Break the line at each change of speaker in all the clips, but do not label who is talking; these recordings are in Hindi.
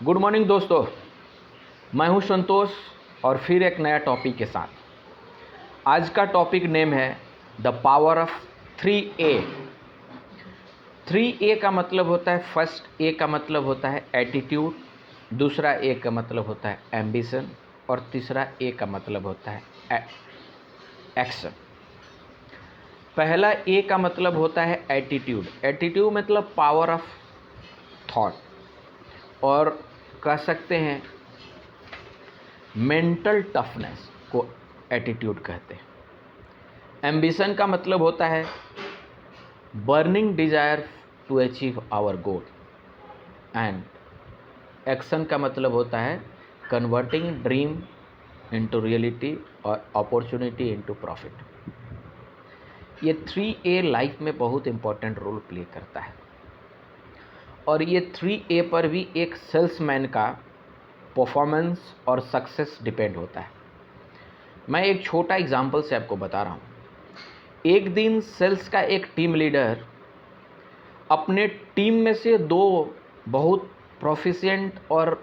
गुड मॉर्निंग दोस्तों, मैं हूं संतोष और फिर एक नया टॉपिक के साथ। आज का टॉपिक नेम है the power of 3A। 3A का मतलब होता है, फर्स्ट ए का मतलब होता है एटीट्यूड, दूसरा ए का मतलब होता है एम्बिशन और तीसरा ए का मतलब होता है एक्शन। पहला ए का मतलब होता है एटीट्यूड। एटीट्यूड मतलब पावर ऑफ थॉट और कह सकते हैं मेंटल टफनेस को एटीट्यूड कहते हैं। एम्बिशन का मतलब होता है burning desire to achieve our goal and action का मतलब होता है कन्वर्टिंग ड्रीम इनटू रियलिटी और अपॉर्चुनिटी इनटू प्रॉफिट। ये 3A लाइफ में बहुत इंपॉर्टेंट रोल प्ले करता है और ये 3A पर भी एक सेल्समैन का परफॉर्मेंस और सक्सेस डिपेंड होता है। मैं एक छोटा एग्जांपल से आपको बता रहा हूँ। एक दिन सेल्स का एक टीम लीडर अपने टीम में से दो बहुत प्रोफिशिएंट और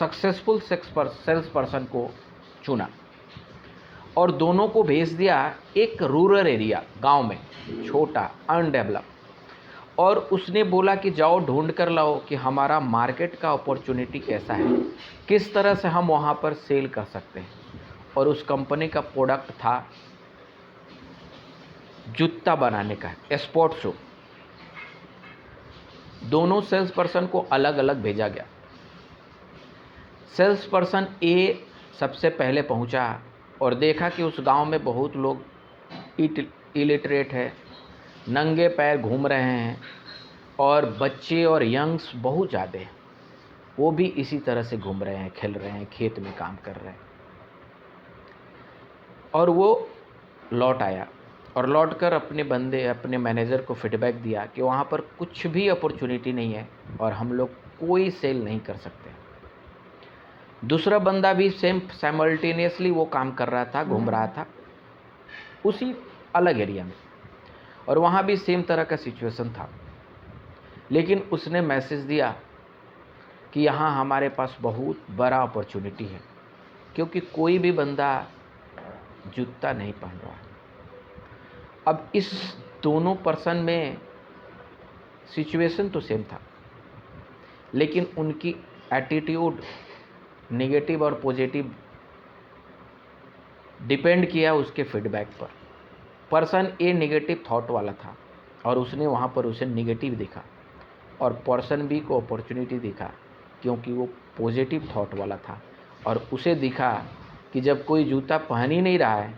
सक्सेसफुल सेल्स पर्सन को चुना और दोनों को भेज दिया एक रूरल एरिया, गांव में, छोटा अनडेवलप, और उसने बोला कि जाओ ढूंढ कर लाओ कि हमारा मार्केट का अपॉर्चुनिटी कैसा है, किस तरह से हम वहाँ पर सेल कर सकते हैं। और उस कंपनी का प्रोडक्ट था जूता बनाने का स्पोर्ट्स शू। दोनों सेल्स पर्सन को अलग अलग भेजा गया। सेल्स पर्सन ए सबसे पहले पहुंचा और देखा कि उस गांव में बहुत लोग इलिटरेट है, नंगे पैर घूम रहे हैं और बच्चे और यंग्स बहुत ज़्यादा हैं। वो भी इसी तरह से घूम रहे हैं, खेल रहे हैं, खेत में काम कर रहे हैं। और वो लौट आया और लौटकर अपने मैनेजर को फीडबैक दिया कि वहाँ पर कुछ भी अपॉर्चुनिटी नहीं है और हम लोग कोई सेल नहीं कर सकते। दूसरा बंदा भी साइमल्टेनियसली वो काम कर रहा था, घूम रहा था उसी अलग एरिया में, और वहाँ भी सेम तरह का सिचुएशन था। लेकिन उसने मैसेज दिया कि यहाँ हमारे पास बहुत बड़ा अपॉर्चुनिटी है, क्योंकि कोई भी बंदा जूता नहीं पहन रहा। अब इस दोनों पर्सन में सिचुएशन तो सेम था, लेकिन उनकी एटीट्यूड नेगेटिव और पॉजिटिव डिपेंड किया उसके फीडबैक पर। पर्सन ए नेगेटिव थॉट वाला था और उसने वहाँ पर उसे नेगेटिव दिखा, और पर्सन बी को अपॉर्चुनिटी दिखा क्योंकि वो पॉजिटिव थॉट वाला था और उसे दिखा कि जब कोई जूता पहन ही नहीं रहा है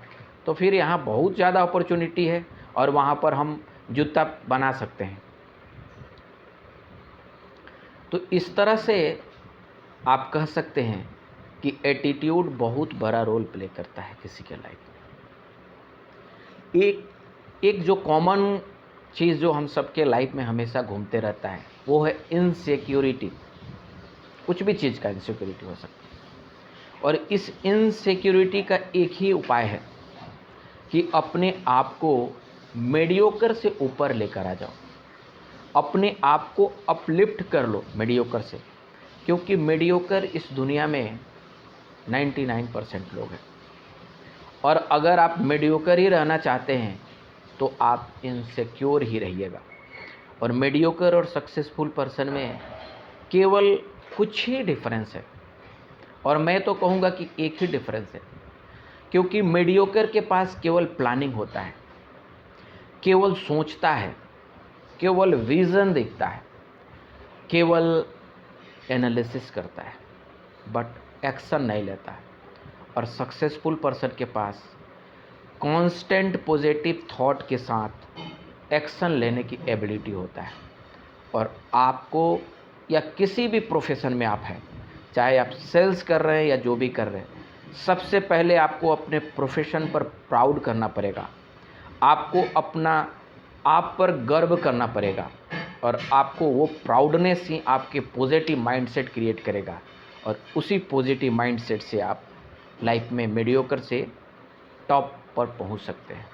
तो फिर यहाँ बहुत ज़्यादा अपॉर्चुनिटी है और वहाँ पर हम जूता बना सकते हैं। तो इस तरह से आप कह सकते हैं कि एटीट्यूड बहुत बड़ा रोल प्ले करता है किसी के लाइफ में। एक जो कॉमन चीज़ जो हम सबके लाइफ में हमेशा घूमते रहता है वो है इनसिक्योरिटी। कुछ भी चीज़ का इनसिक्योरिटी हो सकती है, और इस इनसिक्योरिटी का एक ही उपाय है कि अपने आप को मीडियोकर से ऊपर लेकर आ जाओ, अपने आप को अपलिफ्ट कर लो मीडियोकर से, क्योंकि मीडियोकर इस दुनिया में 99% लोग हैं। और अगर आप मीडियोकर ही रहना चाहते हैं तो आप इनसिक्योर ही रहिएगा। और मीडियोकर और सक्सेसफुल पर्सन में केवल कुछ ही डिफरेंस है, और मैं तो कहूँगा कि एक ही डिफरेंस है, क्योंकि मीडियोकर के पास केवल प्लानिंग होता है, केवल सोचता है, केवल विज़न देखता है, केवल एनालिसिस करता है, बट एक्शन नहीं लेता है। और सक्सेसफुल पर्सन के पास कांस्टेंट पॉजिटिव थॉट के साथ एक्शन लेने की एबिलिटी होता है। और आपको या किसी भी प्रोफेशन में आप हैं, चाहे आप सेल्स कर रहे हैं या जो भी कर रहे हैं, सबसे पहले आपको अपने प्रोफेशन पर प्राउड करना पड़ेगा। आपको अपना आप पर गर्व करना पड़ेगा, और आपको वो प्राउडनेस ही आपके पॉजिटिव माइंडसेट क्रिएट करेगा, और उसी पॉजिटिव माइंडसेट से आप लाइफ में मीडियोकर से टॉप पर पहुंच सकते हैं।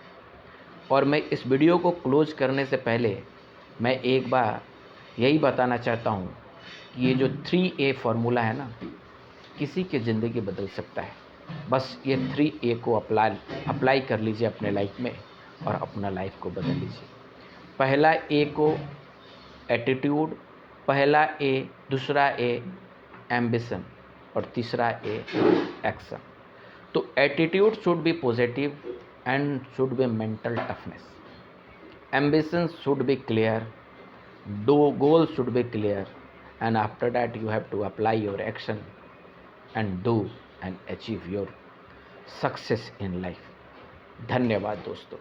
और मैं इस वीडियो को क्लोज करने से पहले मैं एक बार यही बताना चाहता हूं कि ये जो 3A फार्मूला है ना, किसी की ज़िंदगी बदल सकता है। बस ये 3A को अप्लाई कर लीजिए अपने लाइफ में और अपना लाइफ को बदल लीजिए। पहला ए को एटीट्यूड, पहला ए, दूसरा ए एम्बिशन और तीसरा ए एक्शन। तो attitude should be positive and should be mental toughness, ambition should be clear, goal should be clear, and after that you have to apply your action and do and achieve your success in life. धन्यवाद दोस्तों।